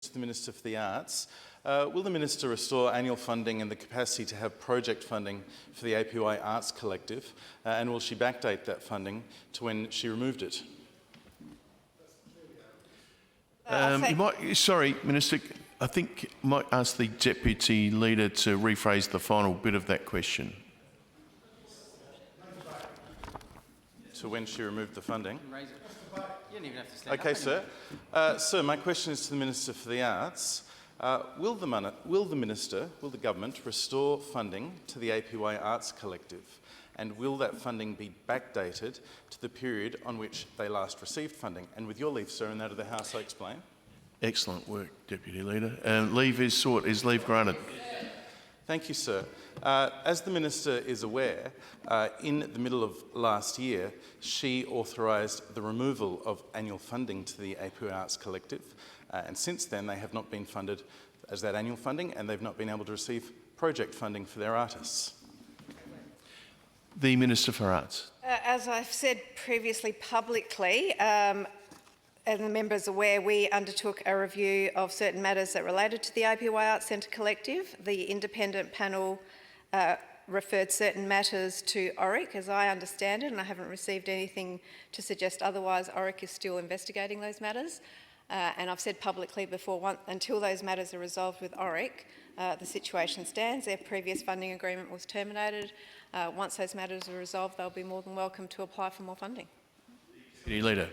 to the Minister for the Arts. Will the Minister restore annual funding and the capacity to have project funding for the APY Arts Collective, and will she backdate that funding to when she removed it? Sorry, Minister, I think you might ask the Deputy Leader to rephrase the final bit of that question. To when she removed the funding? You don't even have to stand Okay, up sir. Sir, my question is to the Minister for the Arts. Will the government restore funding to the APY Arts Collective, and will that funding be backdated to the period on which they last received funding? And with your leave, sir, and that of the House, I explain. Excellent work, Deputy Leader. Leave is sought. Is leave granted? Thank you, sir. As the Minister is aware, in the middle of last year, she authorised the removal of annual funding to the APY Arts Collective, and since then they have not been funded as that annual funding, and they've not been able to receive project funding for their artists. The Minister for Arts. As I've said previously publicly, and the member's aware, we undertook a review of certain matters that related to the APY Arts Centre Collective. The independent panel referred certain matters to ORIC, as I understand it, and I haven't received anything to suggest otherwise. ORIC is still investigating those matters. And I've said publicly before, until those matters are resolved with ORIC, the situation stands. Their previous funding agreement was terminated. Once those matters are resolved, they'll be more than welcome to apply for more funding. Deputy Leader.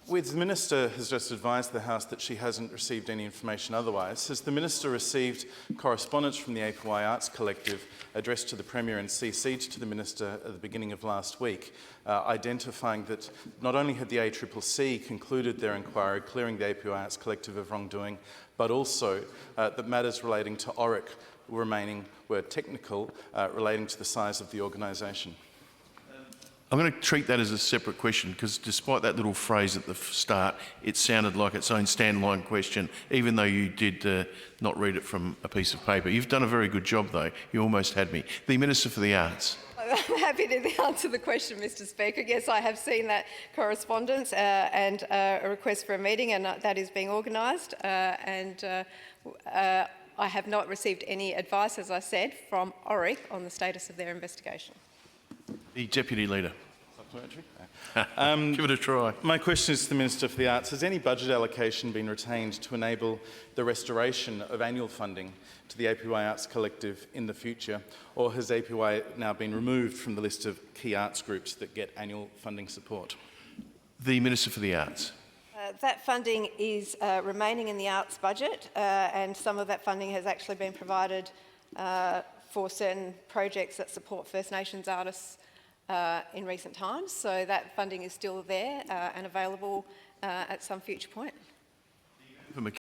The Minister has just advised the House that she hasn't received any information otherwise. Has the Minister received correspondence from the APY Arts Collective addressed to the Premier and CC'd to the Minister at the beginning of last week, identifying that not only had the ACCC concluded their inquiry, clearing the APY Arts Collective of wrongdoing, but also that matters relating to ORIC were technical, relating to the size of the organisation? I'm going to treat that as a separate question because despite that little phrase at the start, it sounded like its own standalone question, even though you did not read it from a piece of paper. You've done a very good job, though. You almost had me. The Minister for the Arts. I'm happy to answer the question, Mr Speaker. Yes, I have seen that correspondence and a request for a meeting, and that is being organised. I have not received any advice, as I said, from ORIC on the status of their investigation. The Deputy Leader. Give it a try. My question is to the Minister for the Arts. Has any budget allocation been retained to enable the restoration of annual funding to the APY Arts Collective in the future, or has APY now been removed from the list of key arts groups that get annual funding support? The Minister for the Arts. That funding is remaining in the arts budget, and some of that funding has actually been provided for certain projects that support First Nations artists in recent times. So that funding is still there and available at some future point.